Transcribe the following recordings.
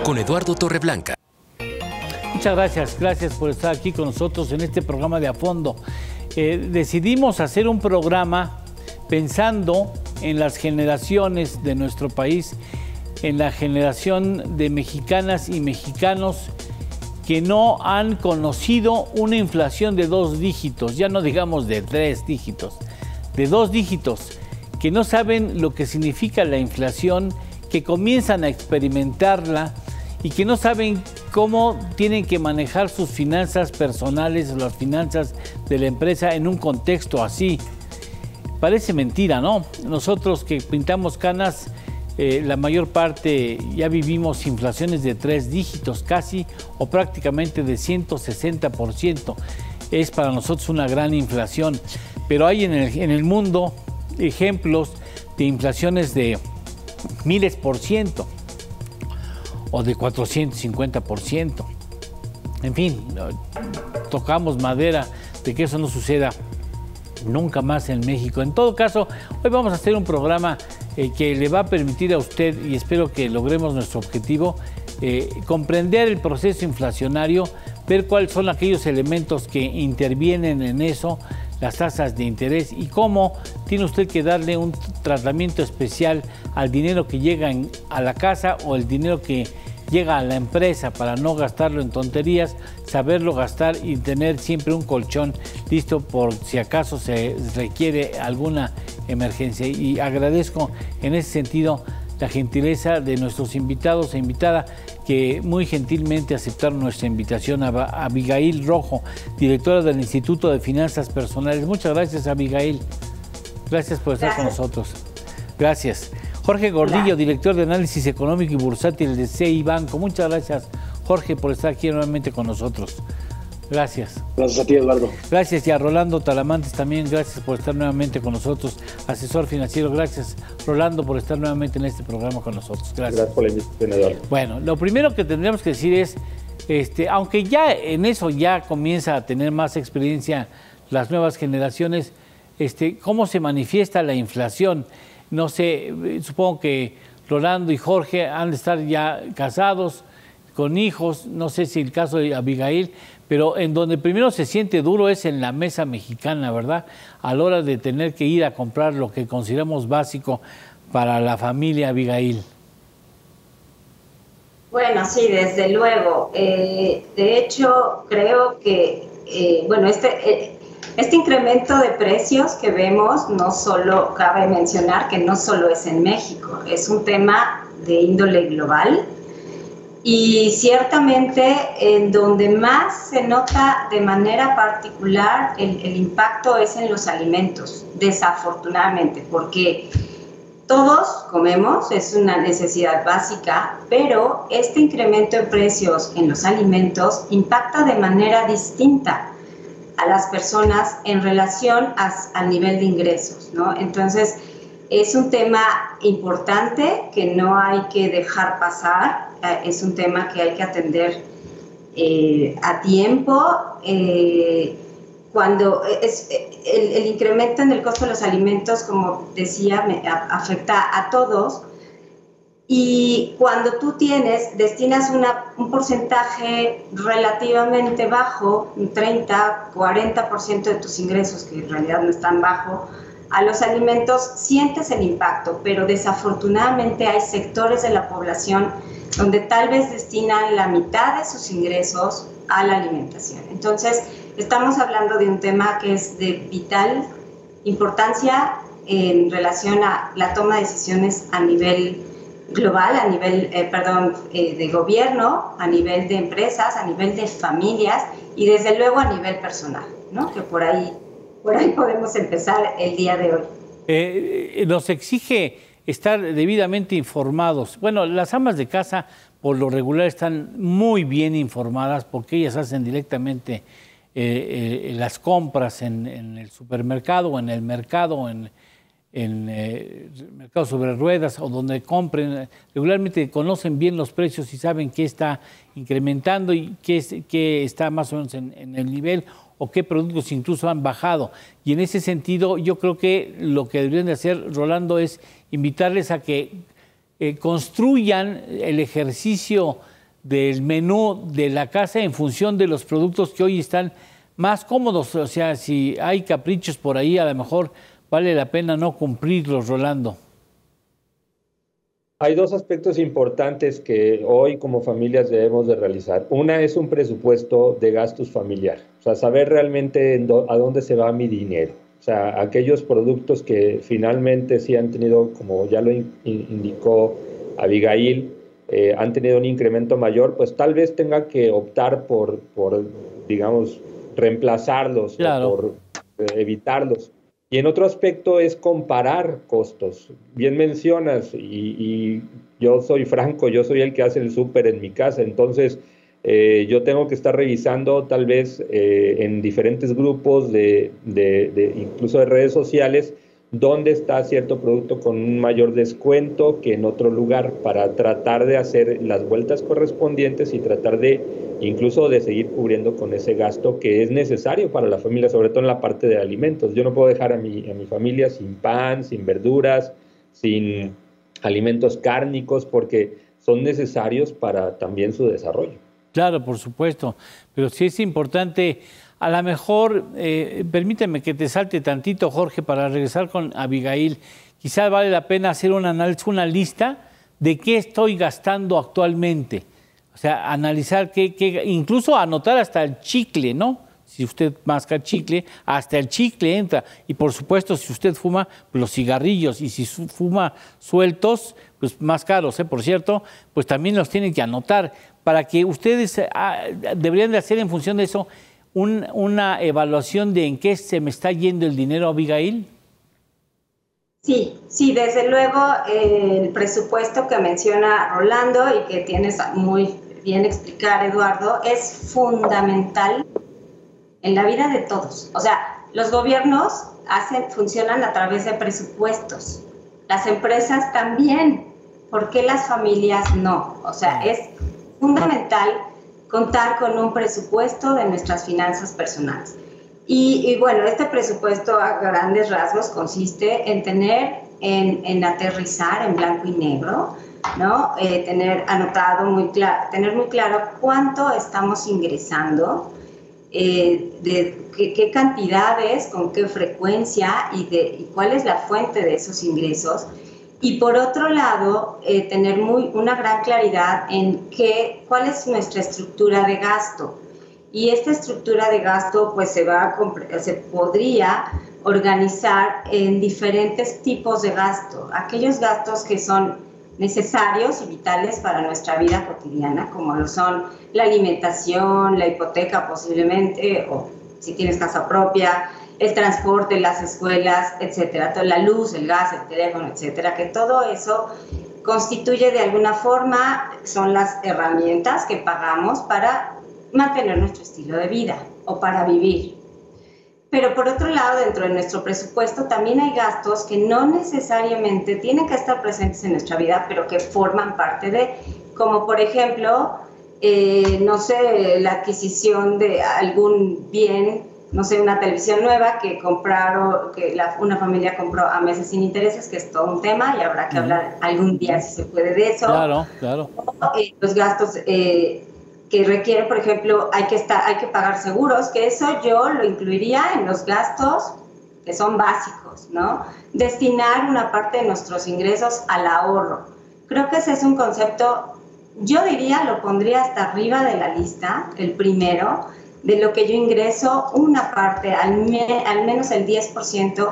con Eduardo Torreblanca. Muchas gracias por estar aquí con nosotros en este programa de A Fondo. Decidimos hacer un programa pensando en las generaciones de nuestro país, en la generación de mexicanas y mexicanos que no han conocido una inflación de 2 dígitos, ya no digamos de 3 dígitos, de 2 dígitos, que no saben lo que significa la inflación, que comienzan a experimentarla y que no saben cómo tienen que manejar sus finanzas personales o las finanzas de la empresa en un contexto así. Parece mentira, ¿no? Nosotros que pintamos canas, la mayor parte ya vivimos inflaciones de 3 dígitos casi o prácticamente de 160%. Es para nosotros una gran inflación, pero hay en el mundo ejemplos de inflaciones de miles por ciento o de 450%. En fin, tocamos madera de que eso no suceda nunca más en México. En todo caso, hoy vamos a hacer un programa que le va a permitir a usted, y espero que logremos nuestro objetivo, comprender el proceso inflacionario, ver cuáles son aquellos elementos que intervienen en eso, las tasas de interés y cómo tiene usted que darle un tratamiento especial al dinero que llega a la casa o el dinero que llega a la empresa para no gastarlo en tonterías, saberlo gastar y tener siempre un colchón listo por si acaso se requiere alguna emergencia. Y agradezco en ese sentido la gentileza de nuestros invitados e invitada que muy gentilmente aceptaron nuestra invitación. A Abigail Rojo, directora del Instituto de Finanzas Personales. Muchas gracias, Abigail. Gracias por estar con nosotros. Gracias. Jorge Gordillo, director de Análisis Económico y Bursátil de CI Banco. Muchas gracias, Jorge, por estar aquí nuevamente con nosotros. Gracias. Gracias a ti, Eduardo. Gracias, y a Rolando Talamantes también, gracias por estar nuevamente con nosotros, asesor financiero. Gracias, Rolando, por estar nuevamente en este programa con nosotros. Gracias. Gracias por la invitación, Eduardo. Bueno, lo primero que tendríamos que decir es, aunque ya en eso ya comienza a tener más experiencia las nuevas generaciones, ¿cómo se manifiesta la inflación? No sé, supongo que Rolando y Jorge han de estar ya casados, con hijos, no sé si el caso de Abigail, pero en donde primero se siente duro es en la mesa mexicana, ¿verdad? A la hora de tener que ir a comprar lo que consideramos básico para la familia, Abigail. Bueno, sí, desde luego. De hecho, creo que, este incremento de precios que vemos, no solo, cabe mencionar que no solo es en México, es un tema de índole global. Y ciertamente en donde más se nota de manera particular el impacto es en los alimentos, desafortunadamente, porque todos comemos, es una necesidad básica, pero este incremento de precios en los alimentos impacta de manera distinta a las personas en relación al nivel de ingresos, ¿no? Entonces, es un tema importante que no hay que dejar pasar. Es un tema que hay que atender a tiempo. Cuando el incremento en el costo de los alimentos, como decía, afecta a todos. Y cuando tú destinas un porcentaje relativamente bajo, un 30, 40% de tus ingresos, que en realidad no es tan bajo, a los alimentos, sientes el impacto, pero desafortunadamente hay sectores de la población donde tal vez destinan la mitad de sus ingresos a la alimentación. Entonces, estamos hablando de un tema que es de vital importancia en relación a la toma de decisiones a nivel global, a nivel, de gobierno, a nivel de empresas, a nivel de familias y desde luego a nivel personal, ¿no? Que por ahí podemos empezar el día de hoy. Nos exige estar debidamente informados. Bueno, las amas de casa por lo regular están muy bien informadas porque ellas hacen directamente las compras en el supermercado o en el mercado, en el mercado sobre ruedas o donde compren. Regularmente conocen bien los precios y saben qué está incrementando y qué está más o menos en el nivel o qué productos incluso han bajado. Y en ese sentido, yo creo que lo que deberían de hacer, Rolando, es invitarles a que construyan el ejercicio del menú de la casa en función de los productos que hoy están más cómodos. O sea, si hay caprichos por ahí, a lo mejor vale la pena no cumplirlos, Rolando. Hay dos aspectos importantes que hoy como familias debemos de realizar. Una es un presupuesto de gastos familiar, o sea, saber realmente a dónde se va mi dinero. O sea, aquellos productos que finalmente sí han tenido, como ya lo indicó Abigail, han tenido un incremento mayor, pues tal vez tenga que optar por digamos, reemplazarlos, claro, o por evitarlos. Y en otro aspecto es comparar costos. Bien mencionas, y yo soy franco, yo soy el que hace el súper en mi casa, entonces yo tengo que estar revisando tal vez en diferentes grupos incluso de redes sociales, dónde está cierto producto con un mayor descuento que en otro lugar, para tratar de hacer las vueltas correspondientes y tratar de incluso de seguir cubriendo con ese gasto que es necesario para la familia, sobre todo en la parte de alimentos. Yo no puedo dejar a mi familia sin pan, sin verduras, sin alimentos cárnicos, porque son necesarios para también su desarrollo. Claro, por supuesto, pero sí es importante. A lo mejor, permíteme que te salte tantito, Jorge, para regresar con Abigail. Quizás vale la pena hacer un análisis, una lista de qué estoy gastando actualmente. O sea, analizar incluso anotar hasta el chicle, ¿no? Si usted masca chicle, hasta el chicle entra. Y por supuesto, si usted fuma, pues los cigarrillos. Y si fuma sueltos, pues más caros, por cierto, pues también los tienen que anotar. Para que ustedes deberían de hacer en función de eso una evaluación de en qué se me está yendo el dinero, Abigail. Sí, desde luego el presupuesto que menciona Rolando y que tienes muy bien explicar, Eduardo, es fundamental en la vida de todos. O sea, los gobiernos funcionan a través de presupuestos, las empresas también. ¿Por qué las familias no? O sea, es fundamental contar con un presupuesto de nuestras finanzas personales. Y bueno, este presupuesto a grandes rasgos consiste en en aterrizar en blanco y negro, ¿no? Tener muy claro cuánto estamos ingresando, qué cantidades, con qué frecuencia y cuál es la fuente de esos ingresos. Y por otro lado, tener una gran claridad en cuál es nuestra estructura de gasto. Y esta estructura de gasto pues se podría organizar en diferentes tipos de gasto. Aquellos gastos que son necesarios y vitales para nuestra vida cotidiana, como lo son la alimentación, la hipoteca posiblemente, o si tienes casa propia, el transporte, las escuelas, etcétera, la luz, el gas, el teléfono, etcétera, que todo eso constituye de alguna forma, son las herramientas que pagamos para mantener nuestro estilo de vida o para vivir. Pero por otro lado, dentro de nuestro presupuesto también hay gastos que no necesariamente tienen que estar presentes en nuestra vida, pero que forman parte de, como por ejemplo, no sé, la adquisición de algún bien, no sé, una televisión nueva que una familia compró a meses sin intereses, que es todo un tema y habrá que hablar algún día si se puede de eso. Claro, claro. O, los gastos que requieren, por ejemplo, hay que pagar seguros, que eso yo lo incluiría en los gastos que son básicos, ¿no? Destinar una parte de nuestros ingresos al ahorro. Creo que ese es un concepto, yo diría, lo pondría hasta arriba de la lista, el primero, de lo que yo ingreso, una parte, al menos el 10%,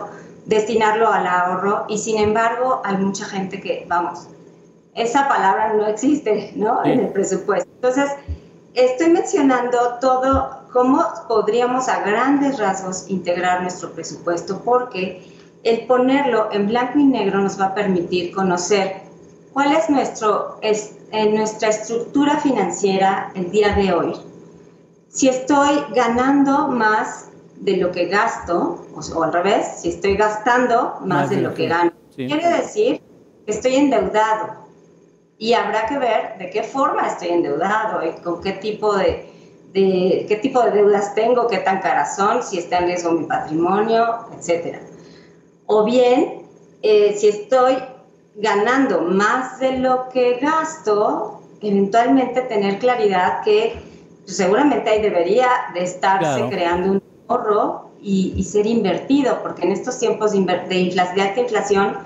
destinarlo al ahorro, y sin embargo hay mucha gente que, vamos, esa palabra no existe, ¿no? En el presupuesto. Entonces, estoy mencionando cómo podríamos a grandes rasgos integrar nuestro presupuesto, porque el ponerlo en blanco y negro nos va a permitir conocer cuál es nuestra estructura financiera el día de hoy. Si estoy ganando más de lo que gasto, o al revés, si estoy gastando más de lo que gano, sí, quiere decir que estoy endeudado. Y habrá que ver de qué forma estoy endeudado y con qué tipo de deudas tengo, qué tan caras son, si está en riesgo mi patrimonio, etc. O bien, si estoy ganando más de lo que gasto, eventualmente tener claridad que pues, seguramente ahí debería de estarse creando un ahorro y ser invertido, porque en estos tiempos de alta inflación,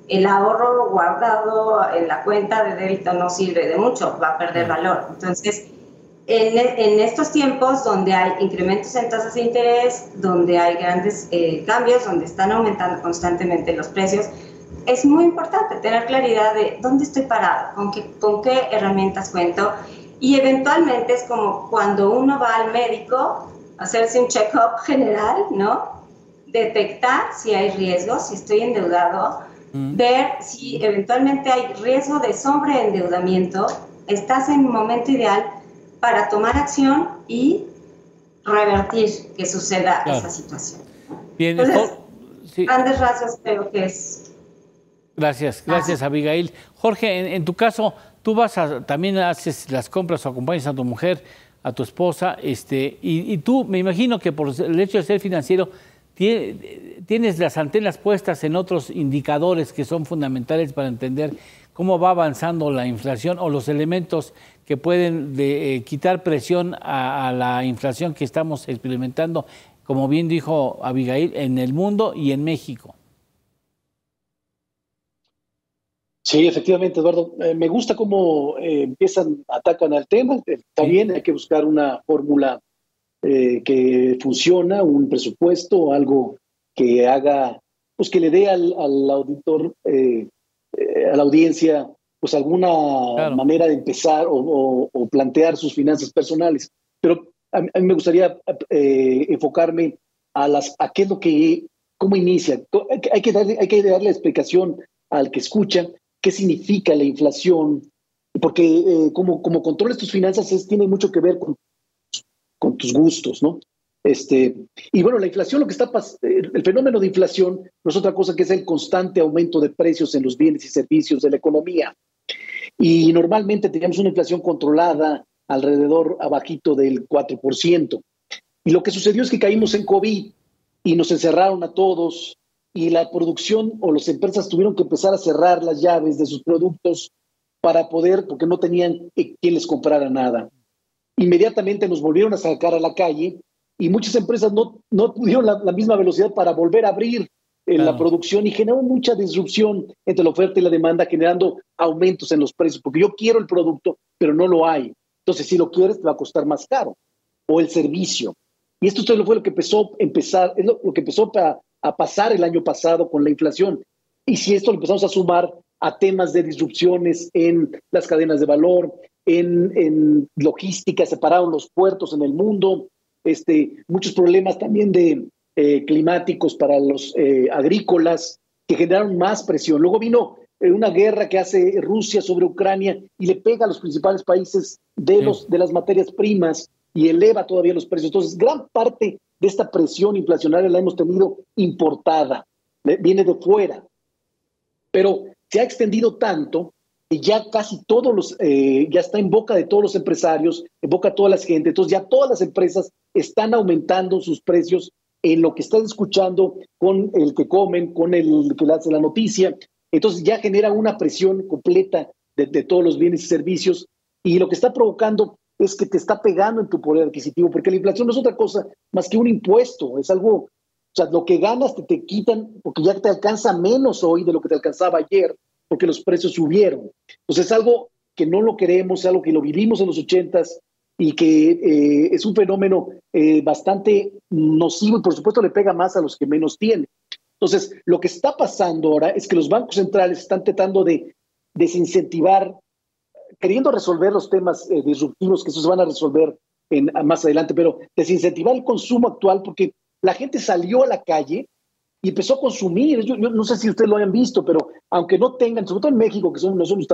el ahorro guardado en la cuenta de débito no sirve de mucho, va a perder valor. Entonces, en estos tiempos donde hay incrementos en tasas de interés, donde hay grandes cambios, donde están aumentando constantemente los precios, es muy importante tener claridad de dónde estoy parado, con qué herramientas cuento, y eventualmente es como cuando uno va al médico, hacerse un check-up general, ¿no? Detectar si hay riesgos, si estoy endeudado, ver si eventualmente hay riesgo de sobreendeudamiento, estás en un momento ideal para tomar acción y revertir que suceda esa situación. Bien, entonces, grandes rasgos creo que es... Gracias, Abigail. Jorge, en tu caso, tú también haces las compras o acompañas a tu mujer, a tu esposa, y tú, me imagino que por el hecho de ser financiero, tienes las antenas puestas en otros indicadores que son fundamentales para entender cómo va avanzando la inflación o los elementos que pueden quitar presión a la inflación que estamos experimentando, como bien dijo Abigail, en el mundo y en México. Sí, efectivamente, Eduardo. Me gusta cómo atacan al tema. Está bien, hay que buscar una fórmula que funciona, un presupuesto, algo que haga, pues que le dé al auditor, a la audiencia, pues alguna manera de empezar o plantear sus finanzas personales. Pero a mí me gustaría enfocarme a qué es lo que, cómo inicia. Hay que darle explicación al que escucha qué significa la inflación, porque como controles tus finanzas tiene mucho que ver con tus gustos, ¿no? Y bueno, la inflación, el fenómeno de inflación no es otra cosa que es el constante aumento de precios en los bienes y servicios de la economía. Y normalmente teníamos una inflación controlada alrededor abajito del 4%. Y lo que sucedió es que caímos en COVID y nos encerraron a todos, y la producción o las empresas tuvieron que empezar a cerrar las llaves de sus productos porque no tenían quien les comprara nada. Inmediatamente nos volvieron a sacar a la calle y muchas empresas no tuvieron la misma velocidad para volver a abrir la producción, y generó mucha disrupción entre la oferta y la demanda, generando aumentos en los precios, porque yo quiero el producto, pero no lo hay. Entonces, si lo quieres, te va a costar más caro, o el servicio. Y esto fue lo que empezó a pasar el año pasado con la inflación. Y si esto lo empezamos a sumar a temas de disrupciones en las cadenas de valor, en logística, separaron los puertos en el mundo, muchos problemas también de climáticos para los agrícolas que generaron más presión. Luego vino una guerra que hace Rusia sobre Ucrania y le pega a los principales países de las materias primas y eleva todavía los precios. Entonces, gran parte de esta presión inflacionaria la hemos tenido importada, viene de fuera, pero se ha extendido tanto y ya casi ya está en boca de todos los empresarios, en boca de toda la gente. Entonces ya todas las empresas están aumentando sus precios en lo que están escuchando con el que comen, con el que le hace la noticia. Entonces ya genera una presión completa de todos los bienes y servicios, y lo que está provocando es que te está pegando en tu poder adquisitivo, porque la inflación no es otra cosa más que un impuesto, es algo, o sea, lo que ganas te quitan, porque ya te alcanza menos hoy de lo que te alcanzaba ayer, porque los precios subieron. Entonces es algo que no lo queremos, es algo que lo vivimos en los 80s y que es un fenómeno bastante nocivo, y por supuesto le pega más a los que menos tienen. Entonces, lo que está pasando ahora es que los bancos centrales están tratando de desincentivar, queriendo resolver los temas disruptivos, que esos se van a resolver más adelante, pero desincentivar el consumo actual, porque la gente salió a la calle y empezó a consumir. Yo no sé si ustedes lo hayan visto, pero aunque no tengan, sobre todo en México, que no somos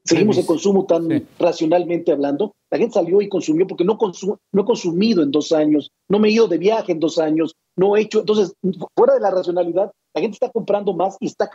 seguimos el consumo tan racionalmente hablando, la gente salió y consumió, porque no he consumido en 2 años, no me he ido de viaje en 2 años, no he hecho, entonces, fuera de la racionalidad, la gente está comprando más y está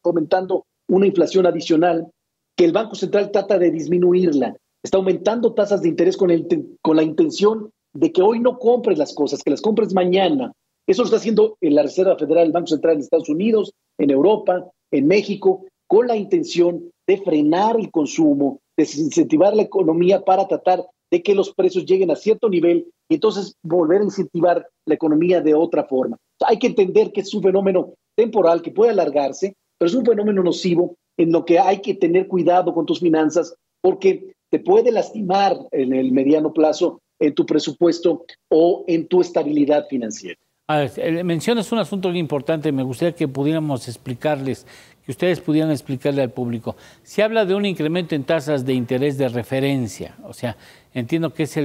fomentando una inflación adicional que el Banco Central trata de disminuirla. Está aumentando tasas de interés con la intención de que hoy no compres las cosas, que las compres mañana. Eso lo está haciendo la Reserva Federal, el Banco Central de Estados Unidos, en Europa, en México, con la intención de frenar el consumo, desincentivar la economía para tratar de que los precios lleguen a cierto nivel y entonces volver a incentivar la economía de otra forma. O sea, hay que entender que es un fenómeno temporal que puede alargarse, pero es un fenómeno nocivo en lo que hay que tener cuidado con tus finanzas porque te puede lastimar en el mediano plazo en tu presupuesto o en tu estabilidad financiera. A ver, mencionas un asunto muy importante, me gustaría que pudiéramos explicarles, que ustedes pudieran explicarle al público. Se habla de un incremento en tasas de interés de referencia, o sea, entiendo que es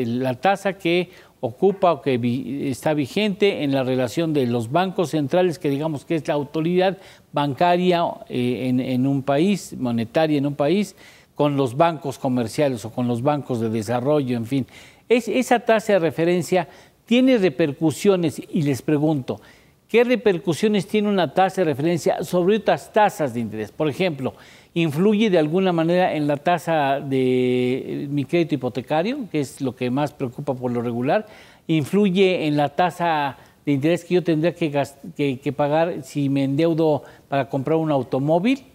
la tasa que ocupa o que está vigente en la relación de los bancos centrales, que digamos que es la autoridad bancaria en un país, monetaria en un país, con los bancos comerciales o con los bancos de desarrollo, en fin. Esa tasa de referencia tiene repercusiones, y les pregunto, ¿qué repercusiones tiene una tasa de referencia sobre otras tasas de interés? Por ejemplo, ¿influye de alguna manera en la tasa de mi crédito hipotecario, que es lo que más preocupa por lo regular? ¿Influye en la tasa de interés que yo tendría que pagar si me endeudo para comprar un automóvil?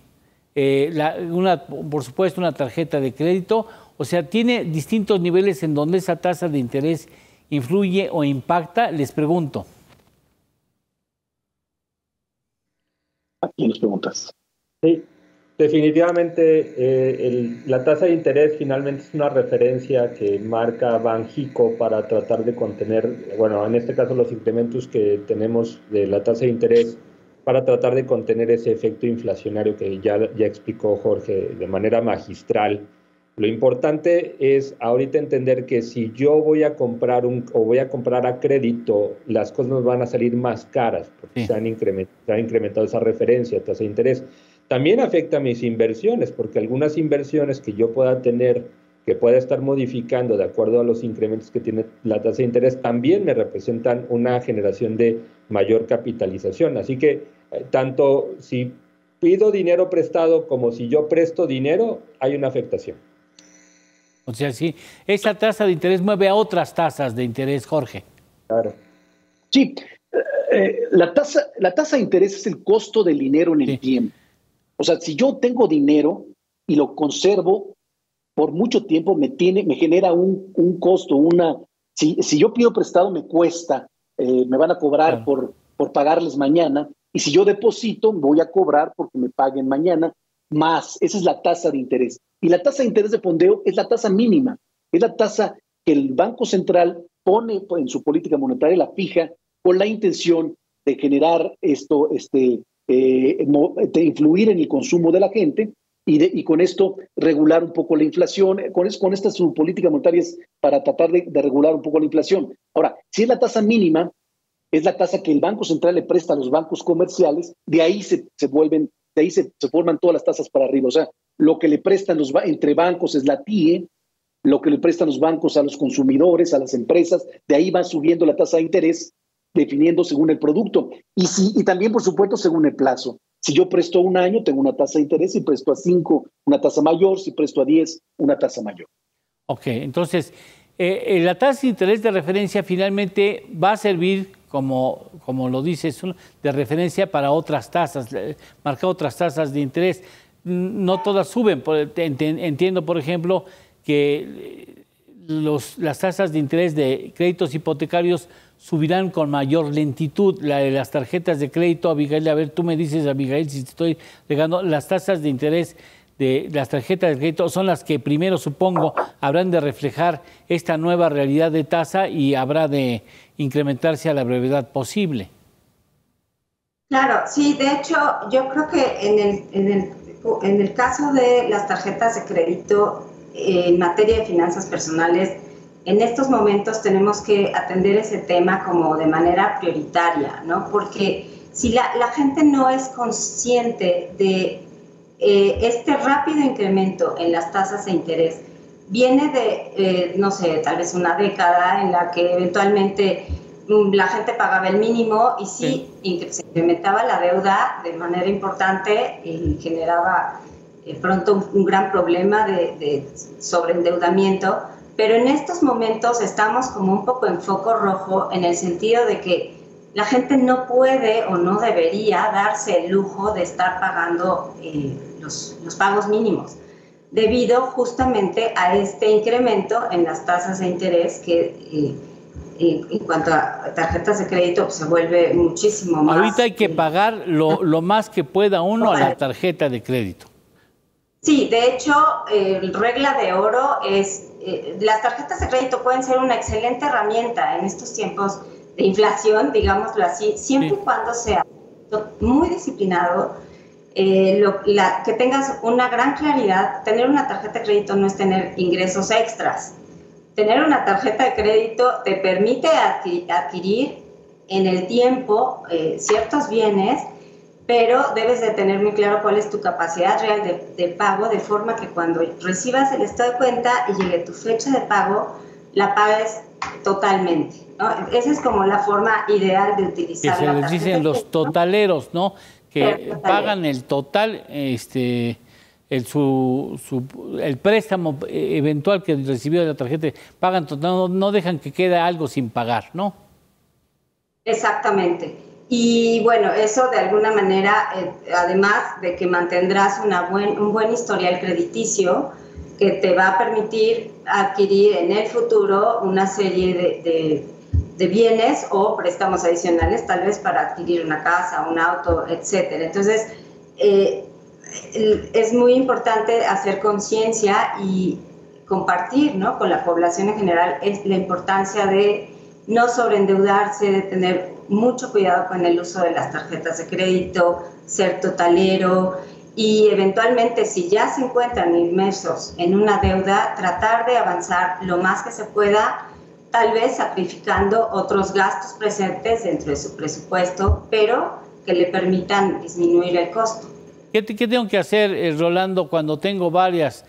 Por supuesto, una tarjeta de crédito. O sea, tiene distintos niveles en donde esa tasa de interés influye o impacta. Les pregunto. ¿A quién les preguntas? Sí, definitivamente la tasa de interés finalmente es una referencia que marca Banxico para tratar de contener, bueno, en este caso los incrementos que tenemos de la tasa de interés para tratar de contener ese efecto inflacionario que ya explicó Jorge de manera magistral. Lo importante es ahorita entender que si yo voy a comprar voy a comprar a crédito, las cosas nos van a salir más caras porque Sí. se han incrementado esa referencia, tasa de interés. También afecta a mis inversiones, porque algunas inversiones que yo pueda tener, que pueda estar modificando de acuerdo a los incrementos que tiene la tasa de interés, también me representan una generación de mayor capitalización. Así que tanto si pido dinero prestado como si yo presto dinero, hay una afectación. O sea, sí, esa tasa de interés mueve a otras tasas de interés, Jorge. Claro. Sí, la tasa de interés es el costo del dinero en el tiempo. O sea, si yo tengo dinero y lo conservo por mucho tiempo, me genera un costo, si yo pido prestado me cuesta, me van a cobrar por pagarles mañana, y si yo deposito voy a cobrar porque me paguen mañana más. Esa es la tasa de interés. Y la tasa de interés de fondeo es la tasa mínima, es la tasa que el Banco Central pone en su política monetaria, la fija, con la intención de generar de influir en el consumo de la gente y con esto regular un poco la inflación. Con esta su política monetaria es para tratar de regular un poco la inflación. Ahora, si es la tasa mínima, es la tasa que el Banco Central le presta a los bancos comerciales, de ahí se forman todas las tasas para arriba. O sea, lo que le prestan entre bancos es la TIE, lo que le prestan los bancos a los consumidores, a las empresas, de ahí va subiendo la tasa de interés, definiendo según el producto. Y también, por supuesto, según el plazo. Si yo presto un año, tengo una tasa de interés, si presto a 5, una tasa mayor, si presto a 10, una tasa mayor. Ok, entonces, la tasa de interés de referencia finalmente va a servir, como lo dices, de referencia para otras tasas, marcar otras tasas de interés. No todas suben. Entiendo, por ejemplo, que las tasas de interés de créditos hipotecarios subirán con mayor lentitud. La de las tarjetas de crédito, Abigail, a ver, tú me dices, Abigail, si te estoy regando, las tasas de interés de las tarjetas de crédito son las que primero, supongo, habrán de reflejar esta nueva realidad de tasa y habrá de incrementarse a la brevedad posible. Claro, sí, de hecho, yo creo que en el caso de las tarjetas de crédito, en materia de finanzas personales, en estos momentos tenemos que atender ese tema como de manera prioritaria, ¿no? Porque si la gente no es consciente de este rápido incremento en las tasas de interés, viene de, no sé, tal vez una década en la que eventualmente la gente pagaba el mínimo y sí, se incrementaba la deuda de manera importante y generaba pronto un gran problema de sobreendeudamiento. Pero en estos momentos estamos como un poco en foco rojo en el sentido de que la gente no puede o no debería darse el lujo de estar pagando los pagos mínimos, debido justamente a este incremento en las tasas de interés que en cuanto a tarjetas de crédito pues, se vuelve muchísimo más. Ahorita hay que pagar lo más que pueda uno a la tarjeta de crédito. Sí, de hecho, regla de oro es, las tarjetas de crédito pueden ser una excelente herramienta en estos tiempos de inflación, digámoslo así, siempre y cuando sea muy disciplinado, que tengas una gran claridad. Tener una tarjeta de crédito no es tener ingresos extras. Tener una tarjeta de crédito te permite adquirir en el tiempo ciertos bienes, pero debes de tener muy claro cuál es tu capacidad real de pago, de forma que cuando recibas el estado de cuenta y llegue tu fecha de pago, la pagues totalmente, ¿no? Esa es como la forma ideal de utilizar que se les dicen los totaleros, ¿no? Que pagan el total, el préstamo eventual que recibió de la tarjeta, pagan total, no dejan que quede algo sin pagar, ¿no? Exactamente. Y bueno, eso de alguna manera, además de que mantendrás un buen historial crediticio que te va a permitir adquirir en el futuro una serie de bienes o préstamos adicionales, tal vez para adquirir una casa, un auto, etcétera. Entonces, es muy importante hacer conciencia y compartir, ¿no?, con la población en general la importancia de no sobreendeudarse, de tener mucho cuidado con el uso de las tarjetas de crédito, ser totalero y eventualmente, si ya se encuentran inmersos en una deuda, tratar de avanzar lo más que se pueda, tal vez sacrificando otros gastos presentes dentro de su presupuesto, pero que le permitan disminuir el costo. ¿Qué tengo que hacer, Rolando, cuando tengo varias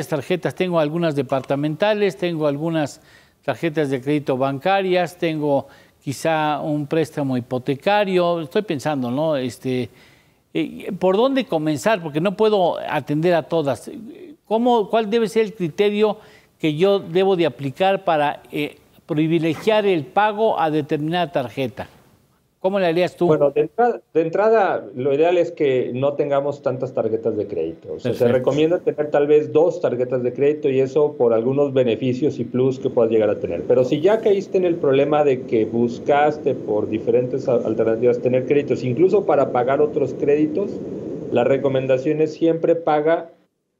tarjetas? Tengo algunas departamentales, tengo algunas tarjetas de crédito bancarias, tengo quizá un préstamo hipotecario. Estoy pensando, ¿no? ¿Por dónde comenzar? Porque no puedo atender a todas. ¿Cuál debe ser el criterio que yo debo de aplicar para privilegiar el pago a determinada tarjeta? ¿Cómo le harías tú? Bueno, de entrada, lo ideal es que no tengamos tantas tarjetas de crédito. O sea, se recomienda tener tal vez 2 tarjetas de crédito y eso por algunos beneficios y plus que puedas llegar a tener. Pero si ya caíste en el problema de que buscaste por diferentes alternativas tener créditos, incluso para pagar otros créditos, la recomendación es siempre paga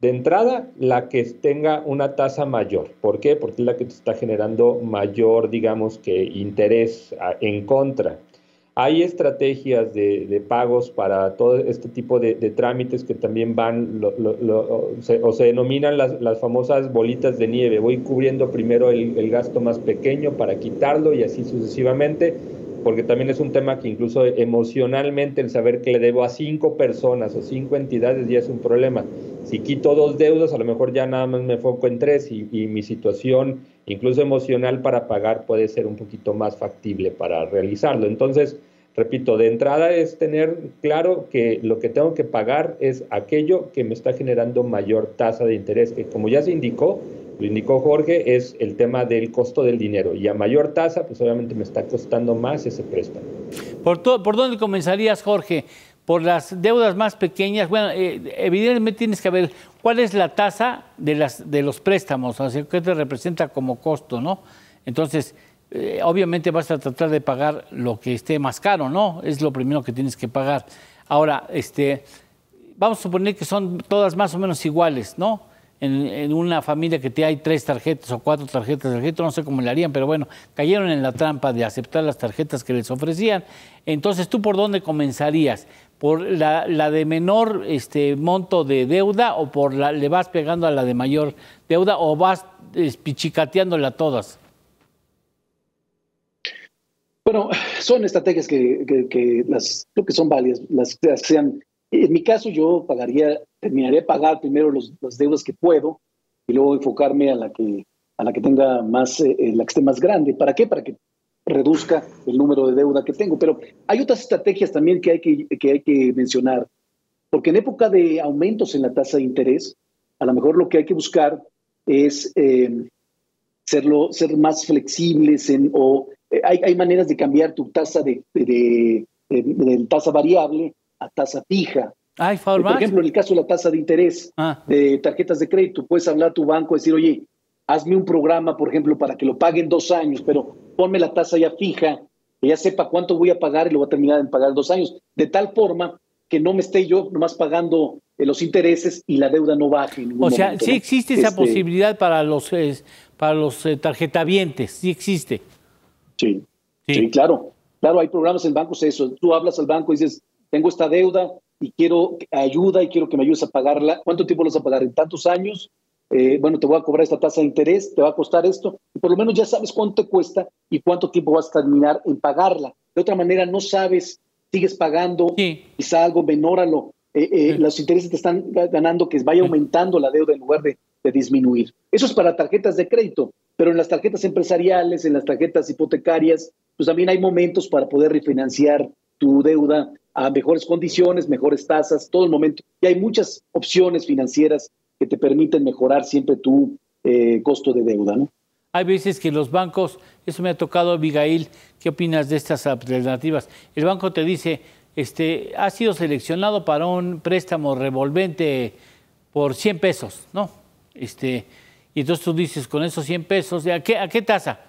de entrada la que tenga una tasa mayor. ¿Por qué? Porque es la que te está generando mayor, digamos, que interés en contra. Hay estrategias de pagos para todo este tipo de trámites que también van, se denominan las famosas bolitas de nieve. Voy cubriendo primero el gasto más pequeño para quitarlo y así sucesivamente, porque también es un tema que incluso emocionalmente el saber que le debo a 5 personas o 5 entidades ya es un problema. Si quito 2 deudas, a lo mejor ya nada más me enfoco en 3 y mi situación, incluso emocional, para pagar puede ser un poquito más factible para realizarlo. Entonces, repito, de entrada es tener claro que lo que tengo que pagar es aquello que me está generando mayor tasa de interés, que como ya se indicó, lo indicó Jorge, es el tema del costo del dinero. Y a mayor tasa, pues obviamente me está costando más ese préstamo. ¿Por dónde comenzarías, Jorge? ¿Por las deudas más pequeñas? Bueno, evidentemente tienes que ver cuál es la tasa de los préstamos, o sea, qué te representa como costo, ¿no? Entonces, obviamente vas a tratar de pagar lo que esté más caro, ¿no? Es lo primero que tienes que pagar. Ahora, vamos a suponer que son todas más o menos iguales, ¿no? En una familia que hay 3 tarjetas o 4 tarjetas de crédito, no sé cómo le harían, pero bueno, cayeron en la trampa de aceptar las tarjetas que les ofrecían. Entonces, ¿tú por dónde comenzarías? ¿Por la de menor monto de deuda o le vas pegando a la de mayor deuda o vas pichicateándola a todas? Bueno, son estrategias que creo que son válidas, las sean. En mi caso, yo terminaría de pagar primero las deudas que puedo y luego enfocarme a la que tenga más, la que esté más grande. ¿Para qué? Para que reduzca el número de deuda que tengo. Pero hay otras estrategias también que hay que mencionar, porque en época de aumentos en la tasa de interés, a lo mejor lo que hay que buscar es ser más flexibles o hay maneras de cambiar tu tasa de tasa variable a tasa fija. Por ejemplo, en el caso de la tasa de interés de tarjetas de crédito, puedes hablar a tu banco y decir, oye, hazme un programa, por ejemplo, para que lo pague en 2 años, pero ponme la tasa ya fija, que ya sepa cuánto voy a pagar y lo voy a terminar en pagar en 2 años, de tal forma que no me esté yo nomás pagando los intereses y la deuda no baje. En ningún momento, sí existe esa posibilidad para los tarjetavientes, sí existe. Sí, claro. Claro, hay programas en bancos, eso. Tú hablas al banco y dices, tengo esta deuda y quiero ayuda y quiero que me ayudes a pagarla. ¿Cuánto tiempo lo vas a pagar? ¿En tantos años? Bueno, te voy a cobrar esta tasa de interés, te va a costar esto. Y por lo menos ya sabes cuánto te cuesta y cuánto tiempo vas a terminar en pagarla. De otra manera, no sabes, sigues pagando quizá algo menor a los intereses te están ganando, que vaya aumentando la deuda en lugar de disminuir. Eso es para tarjetas de crédito, pero en las tarjetas empresariales, en las tarjetas hipotecarias, pues también hay momentos para poder refinanciar tu deuda a mejores condiciones, mejores tasas, todo el momento. Y hay muchas opciones financieras que te permiten mejorar siempre tu costo de deuda, ¿no? Hay veces que los bancos, eso me ha tocado, Abigail, ¿qué opinas de estas alternativas? El banco te dice, has sido seleccionado para un préstamo revolvente por 100 pesos, ¿no? Y entonces tú dices, con esos 100 pesos, ¿a qué tasa?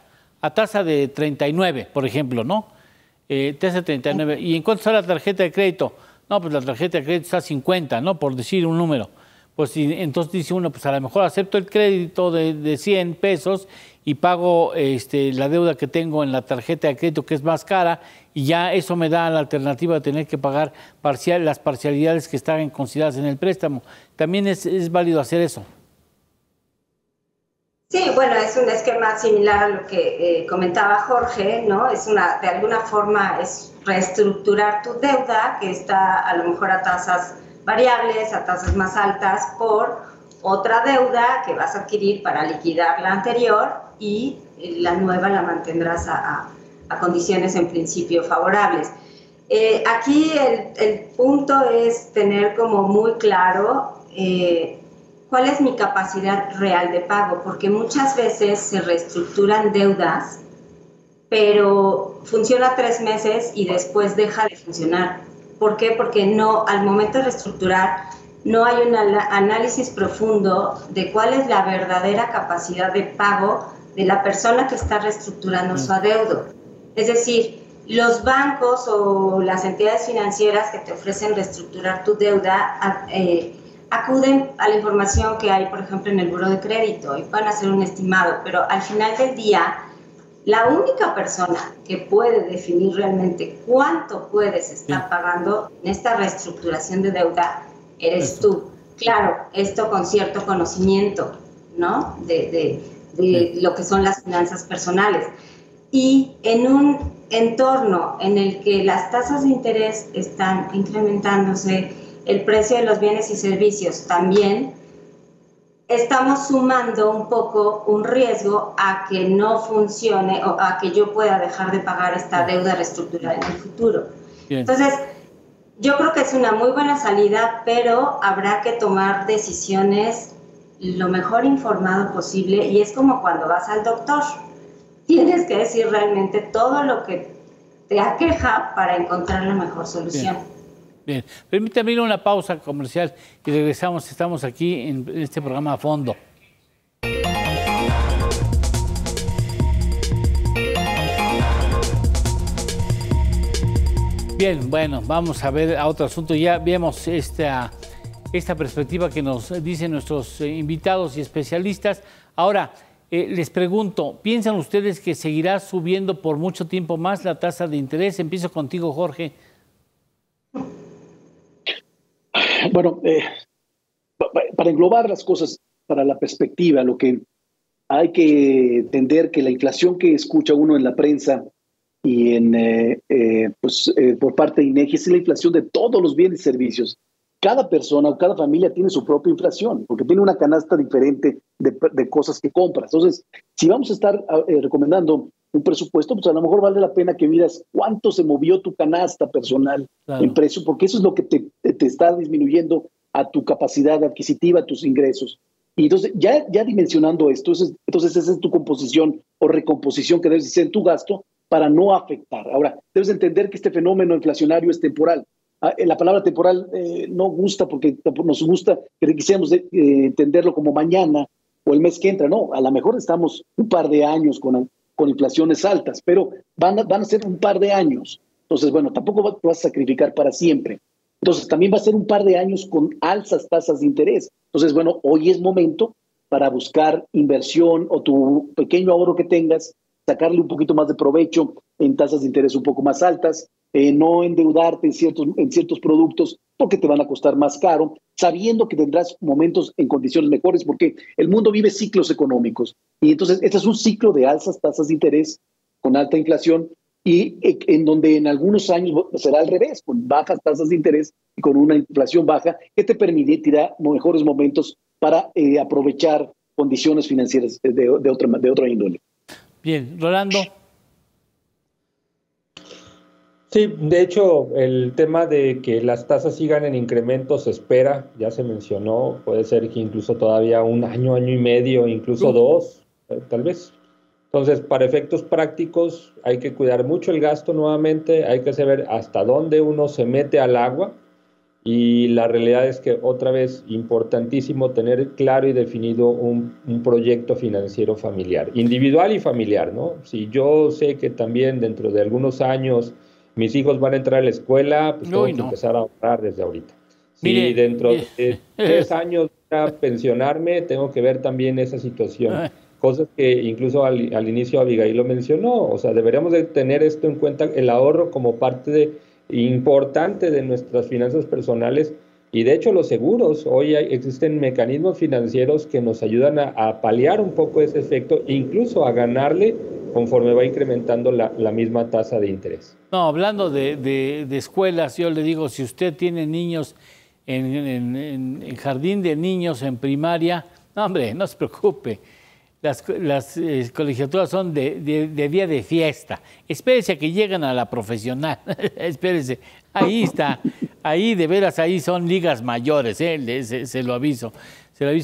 A tasa de 39, por ejemplo, ¿no? Tasa de 39. ¿Y en cuánto está la tarjeta de crédito? No, pues la tarjeta de crédito está a 50, ¿no? Por decir un número. Pues entonces dice uno, pues a lo mejor acepto el crédito de 100 pesos y pago la deuda que tengo en la tarjeta de crédito, que es más cara, y ya eso me da la alternativa de tener que pagar las parcialidades que están consideradas en el préstamo. También es válido hacer eso. Sí, bueno, es un esquema similar a lo que comentaba Jorge, ¿no? De alguna forma es reestructurar tu deuda, que está a lo mejor a tasas variables, a tasas más altas, por otra deuda que vas a adquirir para liquidar la anterior, y la nueva la mantendrás a condiciones en principio favorables. Aquí el punto es tener como muy claro cuál es mi capacidad real de pago, porque muchas veces se reestructuran deudas, pero funciona 3 meses y después deja de funcionar. ¿Por qué? Porque al momento de reestructurar no hay un análisis profundo de cuál es la verdadera capacidad de pago de la persona que está reestructurando su adeudo. Es decir, los bancos o las entidades financieras que te ofrecen reestructurar tu deuda acuden a la información que hay, por ejemplo, en el buró de crédito, y pueden hacer un estimado, pero al final del día, la única persona que puede definir realmente cuánto puedes estar pagando en esta reestructuración de deuda eres tú. Claro, esto con cierto conocimiento, ¿no? De lo que son las finanzas personales. Y en un entorno en el que las tasas de interés están incrementándose, el precio de los bienes y servicios también, estamos sumando un poco un riesgo a que no funcione o a que yo pueda dejar de pagar esta deuda reestructurada en el futuro. Bien. Entonces, yo creo que es una muy buena salida, pero habrá que tomar decisiones lo mejor informado posible, y es como cuando vas al doctor. Tienes que decir realmente todo lo que te aqueja para encontrar la mejor solución. Bien. Permítame ir a una pausa comercial y regresamos. Estamos aquí en este programa a fondo. Bien, bueno, vamos a ver a otro asunto. Ya vemos esta perspectiva que nos dicen nuestros invitados y especialistas. Ahora, les pregunto, ¿piensan ustedes que seguirá subiendo por mucho tiempo más la tasa de interés? Empiezo contigo, Jorge. Bueno, para englobar las cosas, para la perspectiva, lo que hay que entender que la inflación que escucha uno en la prensa y por parte de INEGI es la inflación de todos los bienes y servicios. Cada persona o cada familia tiene su propia inflación, porque tiene una canasta diferente de cosas que compras. Entonces, si vamos a estar recomendando un presupuesto, pues a lo mejor vale la pena que miras cuánto se movió tu canasta personal en precio, porque eso es lo que te está disminuyendo a tu capacidad adquisitiva, a tus ingresos. Y entonces, ya dimensionando esto, entonces esa es tu composición o recomposición que debes hacer en tu gasto, para no afectar. Ahora, debes entender que este fenómeno inflacionario es temporal. La palabra temporal no gusta porque nos gusta que quisiéramos entenderlo como mañana o el mes que entra. No, a lo mejor estamos un par de años con inflaciones altas, pero van a ser un par de años. Entonces, bueno, tampoco te vas a sacrificar para siempre. Entonces, también va a ser un par de años con alzas tasas de interés. Entonces, bueno, hoy es momento para buscar inversión o tu pequeño ahorro que tengas, sacarle un poquito más de provecho en tasas de interés un poco más altas, no endeudarte en ciertos productos porque te van a costar más caro, sabiendo que tendrás momentos en condiciones mejores, porque el mundo vive ciclos económicos. Y entonces, este es un ciclo de alzas tasas de interés con alta inflación y en donde en algunos años será al revés, con bajas tasas de interés y con una inflación baja que te permitirá mejores momentos para aprovechar condiciones financieras de otra índole. Bien, Rolando. Sí, de hecho, el tema de que las tasas sigan en incremento se espera, ya se mencionó, puede ser que incluso todavía un año, año y medio, incluso dos, tal vez. Entonces, para efectos prácticos, hay que cuidar mucho el gasto nuevamente, hay que saber hasta dónde uno se mete al agua, y la realidad es que, otra vez, importantísimo tener claro y definido un proyecto financiero familiar, individual y familiar, ¿no? Si yo sé que también dentro de algunos años mis hijos van a entrar a la escuela, pues tengo que empezar a ahorrar desde ahorita. Si dentro de 3 años voy a pensionarme, tengo que ver también esa situación. Cosas que incluso al inicio Abigail lo mencionó. O sea, deberíamos de tener esto en cuenta, el ahorro como parte importante de nuestras finanzas personales. Y de hecho los seguros, hoy existen mecanismos financieros que nos ayudan a paliar un poco ese efecto, incluso a ganarle conforme va incrementando la misma tasa de interés. No, hablando de escuelas, yo le digo, si usted tiene niños en jardín de niños, en primaria, no, hombre, no se preocupe. Las colegiaturas son de día de fiesta. Espérese a que lleguen a la profesional. Espérese. Ahí está. Ahí, de veras, ahí son ligas mayores. Se lo aviso.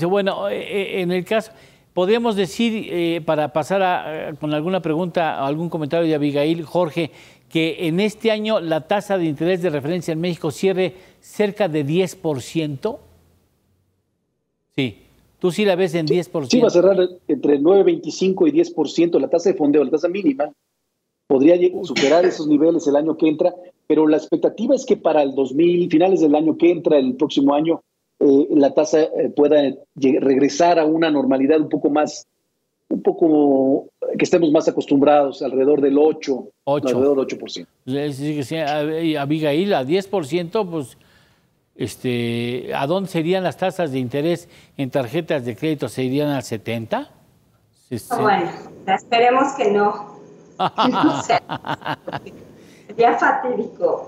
Bueno, en el caso, podríamos decir, para pasar con alguna pregunta o algún comentario de Abigail, Jorge, que en este año la tasa de interés de referencia en México cierre cerca de 10%. Sí. ¿Tú sí la ves en 10%? Sí, va a cerrar entre 9.25 y 10%. La tasa de fondeo, la tasa mínima, podría superar esos niveles el año que entra, pero la expectativa es que para finales del año que entra, el próximo año, la tasa pueda regresar a una normalidad un poco que estemos más acostumbrados, alrededor del 8%. Alrededor del 8%. Sí, Abigail, a 10%, pues... ¿a dónde serían las tasas de interés en tarjetas de crédito? ¿Se irían al 70%? Bueno, esperemos que no. No sé. Sería fatídico.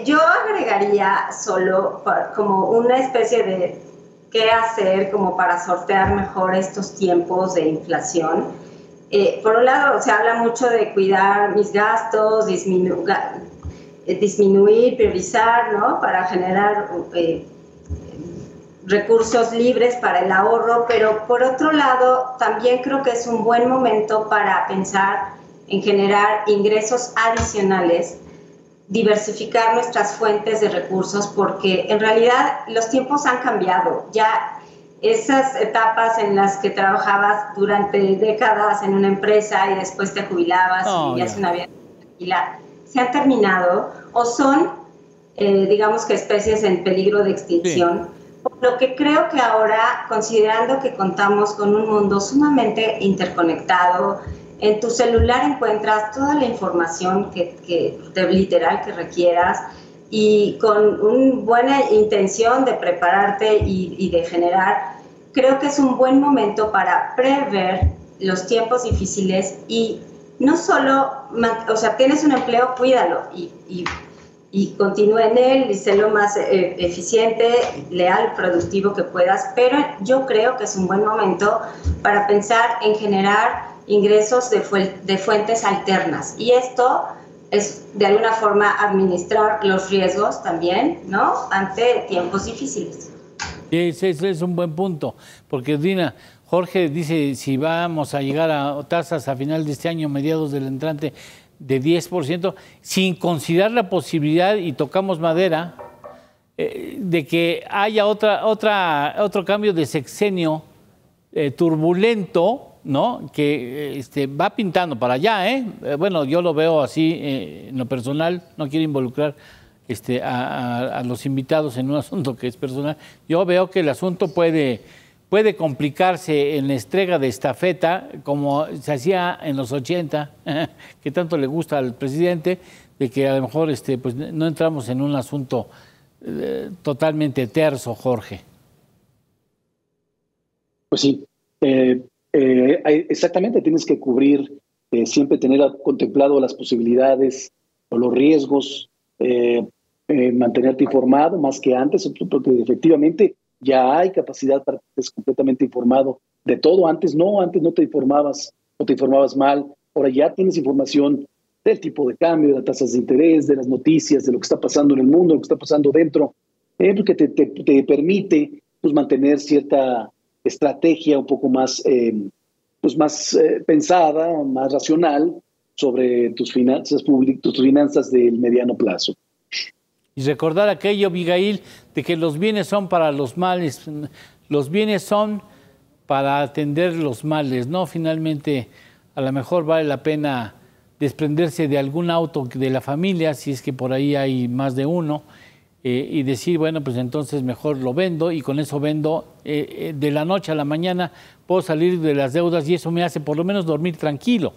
Yo agregaría solo como una especie de qué hacer como para sortear mejor estos tiempos de inflación. Por un lado, se habla mucho de cuidar mis gastos, disminuir, priorizar, ¿no? Para generar recursos libres para el ahorro, pero por otro lado también creo que es un buen momento para pensar en generar ingresos adicionales, diversificar nuestras fuentes de recursos, porque en realidad los tiempos han cambiado. Ya esas etapas en las que trabajabas durante décadas en una empresa y después te jubilabas y vivías una vida tranquila, se han terminado o son, digamos que especies en peligro de extinción. Sí. Por lo que creo que ahora, considerando que contamos con un mundo sumamente interconectado, en tu celular encuentras toda la información literal que requieras y con una buena intención de prepararte y de generar, creo que es un buen momento para prever los tiempos difíciles y no solo, o sea, tienes un empleo, cuídalo y continúa en él y sé lo más eficiente, leal, productivo que puedas, pero yo creo que es un buen momento para pensar en generar ingresos de fuentes alternas y esto es de alguna forma administrar los riesgos también, ¿no? Ante tiempos difíciles. Sí, ese es un buen punto, porque Dina, Jorge dice si vamos a llegar a tasas a final de este año, mediados del entrante, de 10%, sin considerar la posibilidad, y tocamos madera, de que haya otro cambio de sexenio turbulento, ¿no? Que va pintando para allá, ¿eh? Bueno, yo lo veo así en lo personal, no quiero involucrar a los invitados en un asunto que es personal. Yo veo que el asunto puede complicarse en la entrega de estafeta, como se hacía en los 80, que tanto le gusta al presidente, de que a lo mejor pues no entramos en un asunto totalmente terso, Jorge. Pues sí, exactamente, tienes que cubrir, siempre tener contemplado las posibilidades o los riesgos, mantenerte informado más que antes, porque efectivamente ya hay capacidad para que estés completamente informado de todo. Antes no te informabas o te informabas mal. Ahora ya tienes información del tipo de cambio, de las tasas de interés, de las noticias, de lo que está pasando en el mundo, lo que está pasando dentro, porque te permite pues, mantener cierta estrategia un poco más, más pensada, más racional sobre tus finanzas públicas, tus finanzas del mediano plazo. Y recordar aquello, Abigail, de que los bienes son para los males, los bienes son para atender los males, ¿no? Finalmente, a lo mejor vale la pena desprenderse de algún auto de la familia, si es que por ahí hay más de uno, y decir, bueno, pues entonces mejor lo vendo, y con eso vendo, de la noche a la mañana puedo salir de las deudas, y eso me hace por lo menos dormir tranquilo.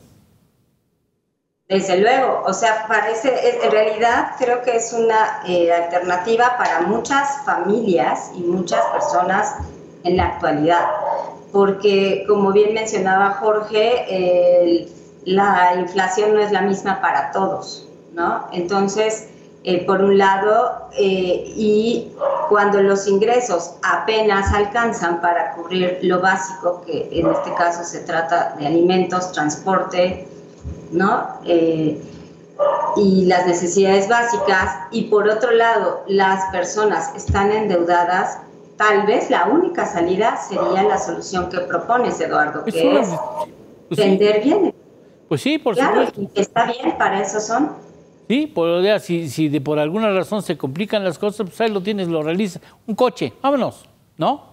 Desde luego, o sea, en realidad creo que es una alternativa para muchas familias y muchas personas en la actualidad, porque como bien mencionaba Jorge, la inflación no es la misma para todos, ¿no? Entonces, por un lado, y cuando los ingresos apenas alcanzan para cubrir lo básico, que en este caso se trata de alimentos, transporte, ¿no? Y las necesidades básicas, y por otro lado las personas están endeudadas, tal vez la única salida sería la solución que propones, Eduardo, que es vender bienes. Pues sí, por supuesto. Y está bien, para eso son. Sí, si por alguna razón se complican las cosas, pues ahí lo tienes, lo realizas. Un coche, vámonos, ¿no?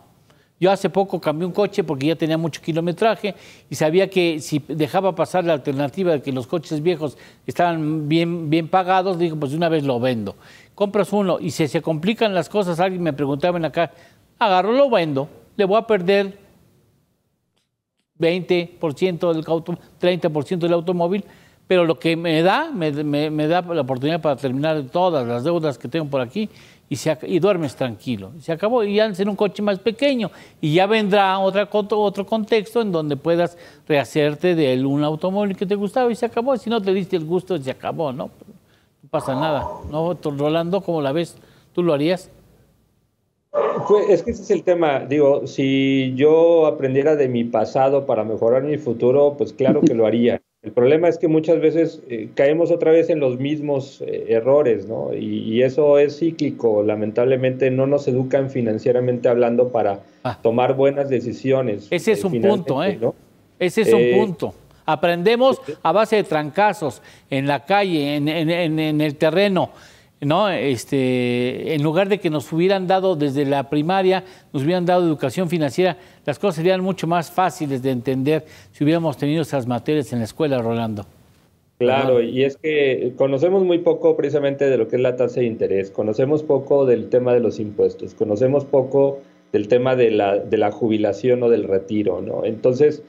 Yo hace poco cambié un coche porque ya tenía mucho kilometraje y sabía que si dejaba pasar la alternativa de que los coches viejos estaban bien pagados, digo, pues de una vez lo vendo. Compras uno y si se complican las cosas, alguien me preguntaba en acá, agarro, lo vendo, le voy a perder 20% del automóvil, 30% del automóvil, pero lo que me da la oportunidad para terminar todas las deudas que tengo por aquí y duermes tranquilo. Se acabó, y antes en un coche más pequeño, y ya vendrá otro contexto en donde puedas rehacerte de un automóvil que te gustaba y se acabó. Si no te diste el gusto, se acabó, ¿no? No pasa nada, ¿no? Rolando, ¿cómo la ves? ¿Tú lo harías? Pues es que ese es el tema. Digo, si yo aprendiera de mi pasado para mejorar mi futuro, pues claro que lo haría. El problema es que muchas veces caemos otra vez en los mismos errores, ¿no? Y eso es cíclico. Lamentablemente no nos educan financieramente hablando para tomar buenas decisiones. Ese es un punto, ¿eh? ¿No? Ese es un punto. Aprendemos a base de trancazos en la calle, en el terreno, ¿no? En lugar de que nos hubieran dado desde la primaria, nos hubieran dado educación financiera, las cosas serían mucho más fáciles de entender si hubiéramos tenido esas materias en la escuela, Rolando. Claro, y es que conocemos muy poco precisamente de lo que es la tasa de interés, conocemos poco del tema de los impuestos, conocemos poco del tema de la jubilación o del retiro, ¿no? Entonces,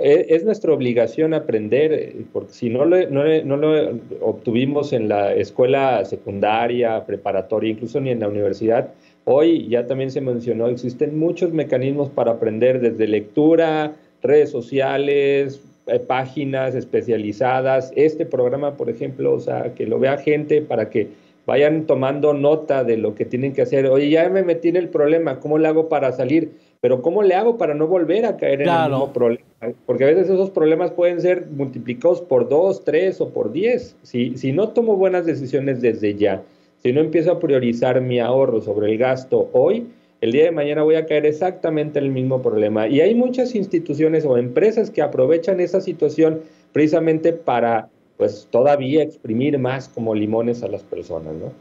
es nuestra obligación aprender, porque si no lo obtuvimos en la escuela secundaria, preparatoria, incluso ni en la universidad, hoy ya también se mencionó, existen muchos mecanismos para aprender desde lectura, redes sociales, páginas especializadas, este programa, por ejemplo, o sea, que lo vea gente para que vayan tomando nota de lo que tienen que hacer. Oye, ya me metí en el problema, ¿cómo le hago para salir? Pero ¿cómo le hago para no volver a caer en el mismo problema? Porque a veces esos problemas pueden ser multiplicados por 2, 3 o por 10. Si no tomo buenas decisiones desde ya, si no empiezo a priorizar mi ahorro sobre el gasto hoy, el día de mañana voy a caer exactamente en el mismo problema. Y hay muchas instituciones o empresas que aprovechan esa situación precisamente para pues todavía exprimir más como limones a las personas, ¿no?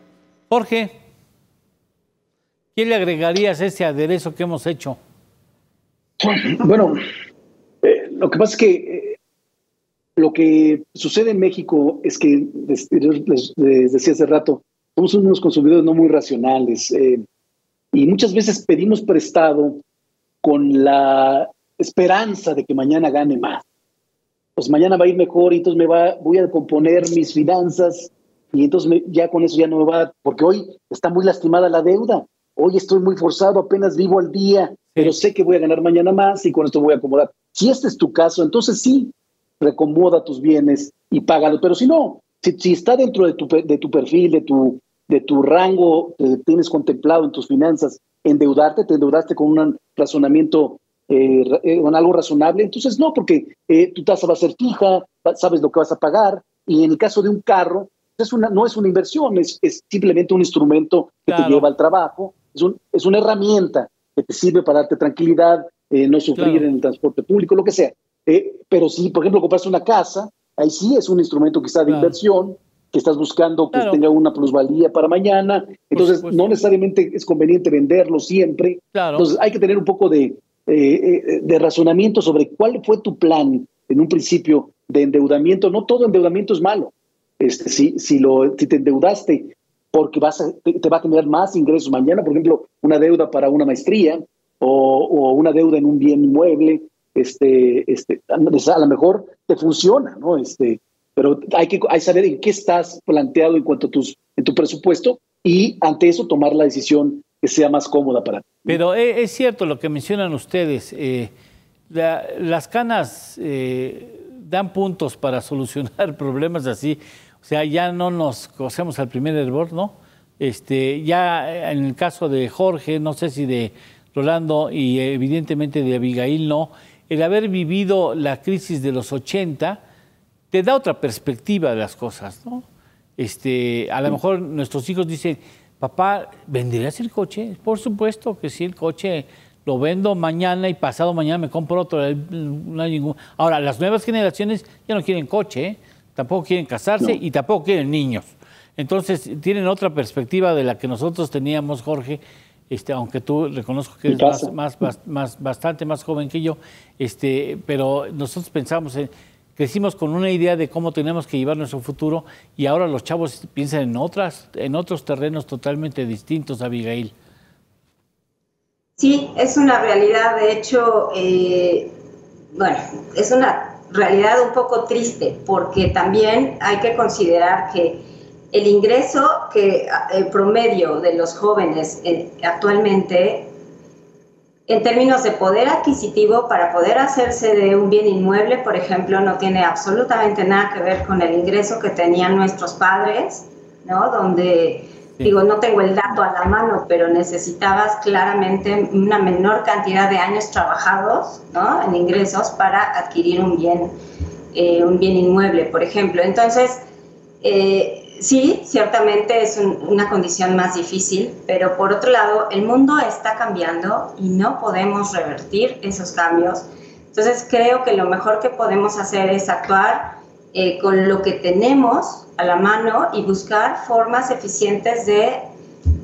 Jorge, ¿qué le agregarías a ese aderezo que hemos hecho? Bueno, lo que pasa es que lo que sucede en México es que, les decía hace rato, somos unos consumidores no muy racionales y muchas veces pedimos prestado con la esperanza de que mañana gane más. Pues mañana va a ir mejor y entonces voy a componer mis finanzas y entonces ya con eso ya no me va, porque hoy está muy lastimada la deuda. Hoy estoy muy forzado, apenas vivo al día, pero sé que voy a ganar mañana más y con esto voy a acomodar. Si este es tu caso, entonces sí, reacomoda tus bienes y págalo. Pero si no, si está dentro de tu perfil, de tu rango que tienes contemplado en tus finanzas, te endeudaste con un razonamiento, con algo razonable, entonces no, porque tu tasa va a ser fija, sabes lo que vas a pagar, y en el caso de un carro, no es una inversión, es simplemente un instrumento que te lleva al trabajo, es una herramienta que te sirve para darte tranquilidad, no sufrir en el transporte público, lo que sea. Pero si, por ejemplo, compraste una casa, ahí sí es un instrumento quizá de inversión, que estás buscando que tenga una plusvalía para mañana, entonces no necesariamente es conveniente venderlo siempre. Entonces hay que tener un poco de razonamiento sobre cuál fue tu plan en un principio de endeudamiento. No todo endeudamiento es malo. Si te endeudaste porque te va a generar más ingresos mañana, por ejemplo, una deuda para una maestría o una deuda en un bien inmueble, a lo mejor te funciona, ¿no? Pero hay que saber en qué estás planteado en cuanto a tu presupuesto y ante eso tomar la decisión que sea más cómoda para ti. Pero es cierto lo que mencionan ustedes. Las canas dan puntos para solucionar problemas así. O sea, ya no nos cosemos al primer hervor, ¿no? Ya en el caso de Jorge, no sé si de Rolando y evidentemente de Abigail, no. El haber vivido la crisis de los 80 te da otra perspectiva de las cosas, ¿no? A lo mejor nuestros hijos dicen, papá, ¿venderías el coche? Por supuesto que sí, el coche lo vendo mañana y pasado mañana me compro otro. No hay ningún... Ahora, las nuevas generaciones ya no quieren coche, ¿eh? Tampoco quieren casarse y tampoco quieren niños. Entonces, tienen otra perspectiva de la que nosotros teníamos, Jorge, aunque tú reconozco que eres bastante más joven que yo, pero nosotros pensamos crecimos con una idea de cómo tenemos que llevar nuestro futuro y ahora los chavos piensan en otros terrenos totalmente distintos, Abigail. Sí, es una realidad, de hecho, bueno, es una realidad un poco triste porque también hay que considerar que el ingreso el promedio de los jóvenes actualmente, en términos de poder adquisitivo, para poder hacerse de un bien inmueble, por ejemplo, no tiene absolutamente nada que ver con el ingreso que tenían nuestros padres, ¿no? Donde, digo, no tengo el dato a la mano, pero necesitabas claramente una menor cantidad de años trabajados, ¿no? En ingresos para adquirir un bien inmueble, por ejemplo. Entonces, sí, ciertamente es una condición más difícil, pero por otro lado, el mundo está cambiando y no podemos revertir esos cambios. Entonces, creo que lo mejor que podemos hacer es actuar con lo que tenemos a la mano y buscar formas eficientes de,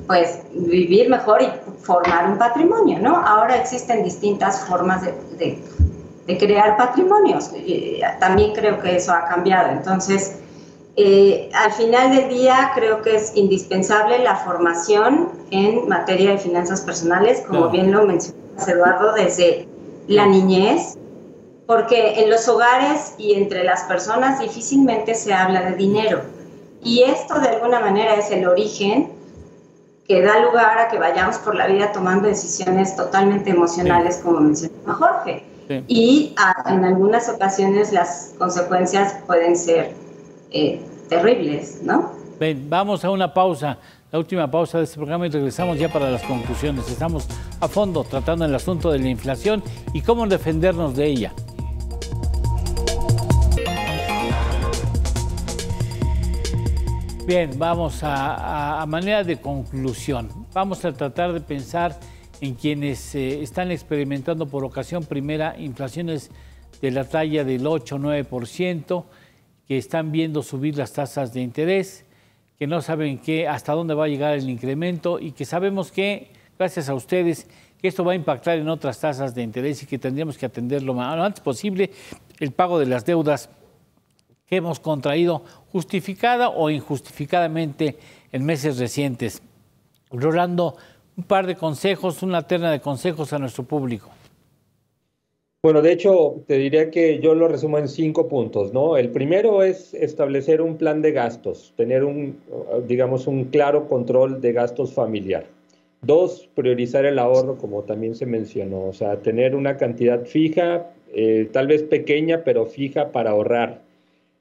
pues, vivir mejor y formar un patrimonio, ¿no? Ahora existen distintas formas de crear patrimonios. También creo que eso ha cambiado. Entonces, al final del día creo que es indispensable la formación en materia de finanzas personales, como bien lo mencionas, Eduardo, desde la niñez, porque en los hogares y entre las personas difícilmente se habla de dinero. Y esto de alguna manera es el origen que da lugar a que vayamos por la vida tomando decisiones totalmente emocionales, como mencionaba Jorge. Y en algunas ocasiones las consecuencias pueden ser terribles, ¿no? Bien, vamos a una pausa, la última pausa de este programa y regresamos ya para las conclusiones. Estamos a fondo tratando el asunto de la inflación y cómo defendernos de ella. Bien, vamos a manera de conclusión. Vamos a tratar de pensar en quienes están experimentando por ocasión primera inflaciones de la talla del 8 o 9%, que están viendo subir las tasas de interés, que no saben hasta dónde va a llegar el incremento y que sabemos que, gracias a ustedes, que esto va a impactar en otras tasas de interés y que tendríamos que atenderlo lo antes posible, el pago de las deudas que hemos contraído justificada o injustificadamente en meses recientes. Rolando, un par de consejos, una terna de consejos a nuestro público. Bueno, de hecho, te diría que yo lo resumo en 5 puntos, ¿no? El primero es establecer un plan de gastos, tener digamos, un claro control de gastos familiar. 2, priorizar el ahorro, como también se mencionó, o sea, tener una cantidad fija, tal vez pequeña, pero fija para ahorrar.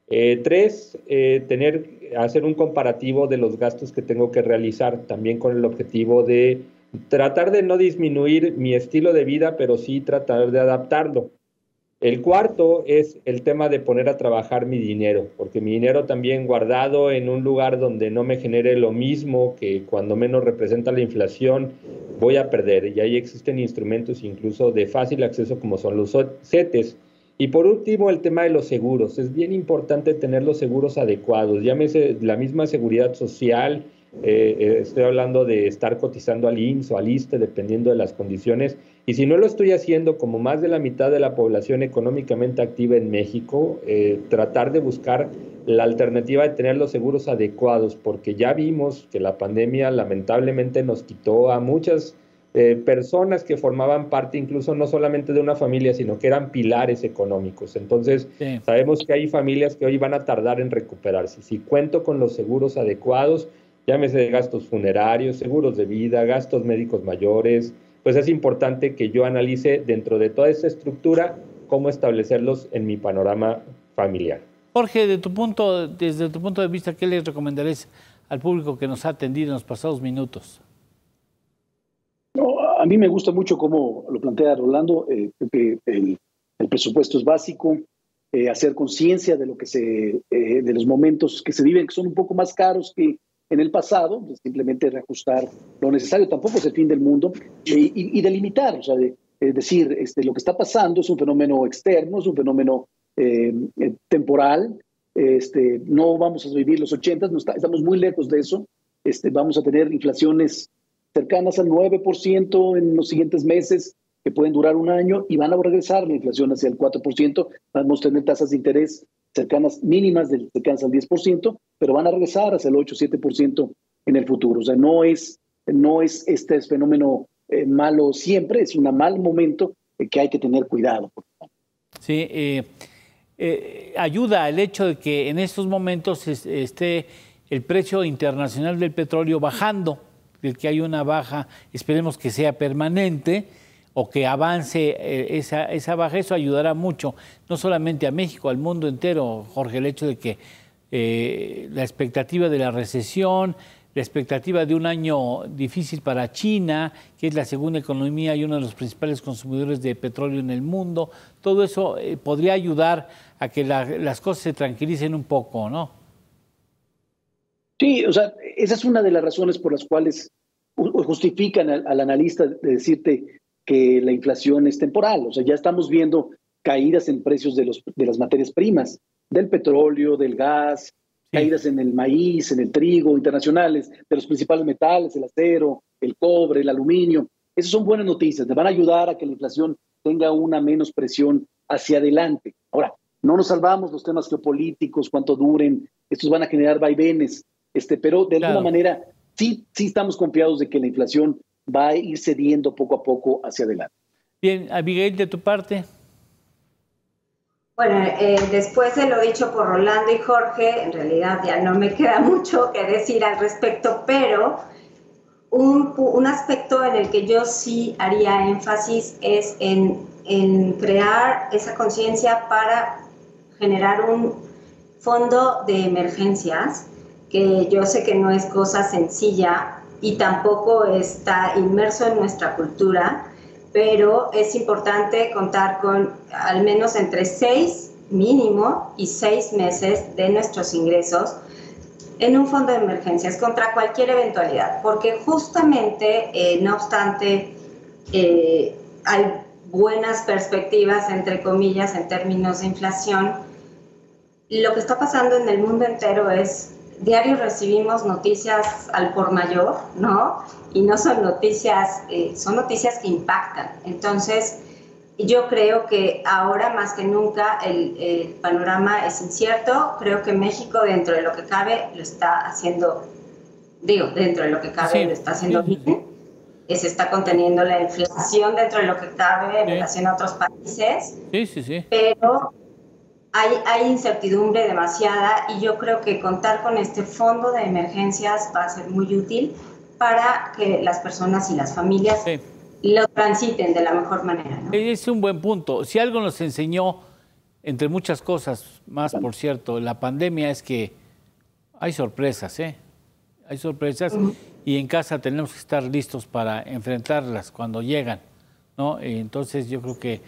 3, hacer un comparativo de los gastos que tengo que realizar, también con el objetivo de tratar de no disminuir mi estilo de vida, pero sí tratar de adaptarlo. El cuarto es el tema de poner a trabajar mi dinero, porque mi dinero también guardado en un lugar donde no me genere lo mismo que cuando menos representa la inflación, voy a perder. Y ahí existen instrumentos incluso de fácil acceso como son los CETES. Y por último, el tema de los seguros. Es bien importante tener los seguros adecuados. Llámese la misma seguridad social. Estoy hablando de estar cotizando al IMSS o al ISSSTE, dependiendo de las condiciones. Y si no lo estoy haciendo, como más de la mitad de la población económicamente activa en México, tratar de buscar la alternativa de tener los seguros adecuados, porque ya vimos que la pandemia lamentablemente nos quitó a muchas personas que formaban parte incluso no solamente de una familia, sino que eran pilares económicos. Entonces, sí, sabemos que hay familias que hoy van a tardar en recuperarse. Si cuento con los seguros adecuados, llámese gastos funerarios, seguros de vida, gastos médicos mayores, pues es importante que yo analice dentro de toda esa estructura cómo establecerlos en mi panorama familiar. Jorge, desde tu punto de vista, ¿qué le recomendarías al público que nos ha atendido en los pasados minutos? No, a mí me gusta mucho cómo lo plantea Rolando, que el presupuesto es básico, hacer conciencia de lo que de los momentos que se viven, que son un poco más caros que en el pasado, pues simplemente reajustar lo necesario, tampoco es el fin del mundo, y delimitar, o sea, decir, lo que está pasando es un fenómeno externo, es un fenómeno temporal, no vamos a vivir los 80, estamos muy lejos de eso, vamos a tener inflaciones cercanas al 9% en los siguientes meses, que pueden durar un año, y van a regresar la inflación hacia el 4%, vamos a tener tasas de interés cercanas mínimas, cercanas al 10%, pero van a regresar hacia el 8-7% en el futuro. O sea, no es este fenómeno malo siempre, es un mal momento que hay que tener cuidado. Sí, ayuda el hecho de que en estos momentos esté el precio internacional del petróleo bajando, del que hay una baja, esperemos que sea permanente, o que avance esa baja. Eso ayudará mucho, no solamente a México, al mundo entero, Jorge, el hecho de que la expectativa de la recesión, la expectativa de un año difícil para China, que es la segunda economía y uno de los principales consumidores de petróleo en el mundo, todo eso podría ayudar a que las cosas se tranquilicen un poco, ¿no? Sí, o sea, esa es una de las razones por las cuales justifican al analista de decirte que la inflación es temporal. O sea, ya estamos viendo caídas en precios de las materias primas, del petróleo, del gas, sí, caídas en el maíz, en el trigo, internacionales, de los principales metales, el acero, el cobre, el aluminio. Esas son buenas noticias, te van a ayudar a que la inflación tenga una menos presión hacia adelante. Ahora, no nos salvamos los temas geopolíticos, cuánto duren, estos van a generar vaivenes, pero de alguna manera sí estamos confiados de que la inflación va a ir cediendo poco a poco hacia adelante. Bien, Abigail, de tu parte. Bueno, después de lo dicho por Rolando y Jorge, en realidad ya no me queda mucho que decir al respecto, pero un aspecto en el que yo sí haría énfasis es en crear esa conciencia para generar un fondo de emergencias, que yo sé que no es cosa sencilla y tampoco está inmerso en nuestra cultura, pero es importante contar con al menos entre 6 mínimo y 6 meses de nuestros ingresos en un fondo de emergencias contra cualquier eventualidad, porque justamente, no obstante, hay buenas perspectivas, entre comillas, en términos de inflación, lo que está pasando en el mundo entero es, diario recibimos noticias al por mayor, ¿no? Y no son noticias, son noticias que impactan. Entonces, yo creo que ahora más que nunca el panorama es incierto. Creo que México, dentro de lo que cabe, lo está haciendo, dentro de lo que cabe, lo está haciendo bien. Se está conteniendo la inflación dentro de lo que cabe en relación a otros países. Pero hay incertidumbre demasiada y yo creo que contar con este fondo de emergencias va a ser muy útil para que las personas y las familias lo transiten de la mejor manera, ¿no? Es un buen punto. Si algo nos enseñó, entre muchas cosas más, por cierto, la pandemia, es que hay sorpresas, Hay sorpresas y en casa tenemos que estar listos para enfrentarlas cuando llegan, ¿no? Entonces yo creo que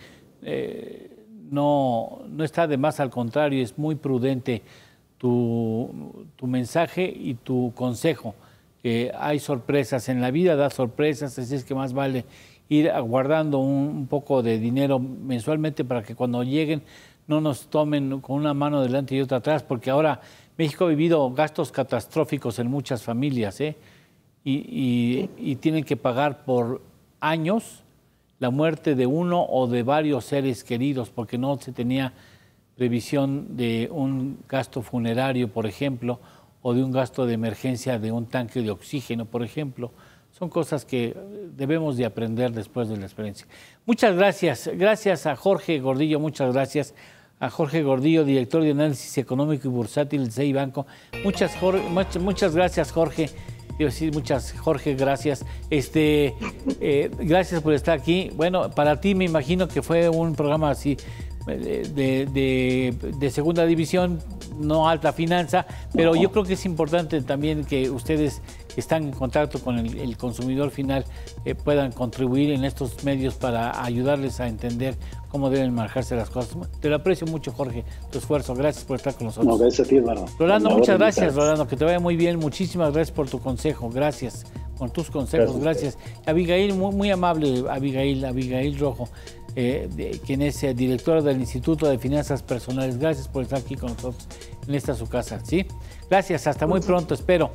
no está de más, al contrario, es muy prudente tu mensaje y tu consejo. Hay sorpresas en la vida, da sorpresas, así es que más vale ir guardando un poco de dinero mensualmente para que cuando lleguen no nos tomen con una mano delante y otra atrás, porque ahora México ha vivido gastos catastróficos en muchas familias, y tienen que pagar por años la muerte de uno o de varios seres queridos, porque no se tenía previsión de un gasto funerario, por ejemplo, o de un gasto de emergencia de un tanque de oxígeno, por ejemplo. Son cosas que debemos de aprender después de la experiencia. Muchas gracias. Gracias a Jorge Gordillo, muchas gracias a Jorge Gordillo, director de Análisis Económico y Bursátil del CI Banco. Muchas gracias, Jorge. Quiero decir, Jorge, gracias. Gracias por estar aquí. Bueno, para ti me imagino que fue un programa así de segunda división, no alta finanza, pero yo creo que es importante también que ustedes que están en contacto con el consumidor final puedan contribuir en estos medios para ayudarles a entender cómo deben manejarse las cosas. Te lo aprecio mucho, Jorge, tu esfuerzo. Gracias por estar con nosotros. No, gracias a ti, hermano. Rolando, muchas gracias, Rolando, que te vaya muy bien. Muchísimas gracias por tu consejo. Gracias por tus consejos. Gracias. Abigail, muy amable, Abigail Rojo, quien es directora del Instituto de Finanzas Personales. Gracias por estar aquí con nosotros en esta su casa, ¿sí? Gracias, hasta muy pronto, espero.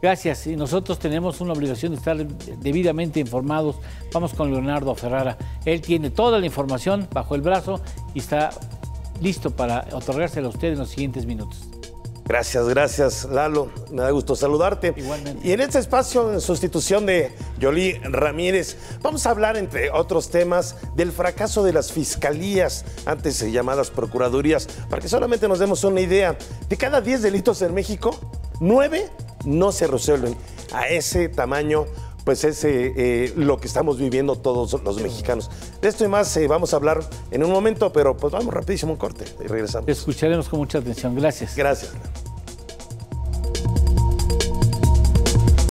Gracias, y nosotros tenemos una obligación de estar debidamente informados. Vamos con Leonardo Ferrara. Él tiene toda la información bajo el brazo y está listo para otorgársela a usted en los siguientes minutos. Gracias, Lalo. Me da gusto saludarte. Igualmente. Y en este espacio, en sustitución de Yoli Ramírez, vamos a hablar, entre otros temas, del fracaso de las fiscalías, antes llamadas procuradurías, para que solamente nos demos una idea. De cada 10 delitos en México, 9 no se resuelven. A ese tamaño, pues es lo que estamos viviendo todos los mexicanos. De esto y más vamos a hablar en un momento, pero pues vamos rapidísimo un corte y regresamos. Te escucharemos con mucha atención. Gracias. Gracias.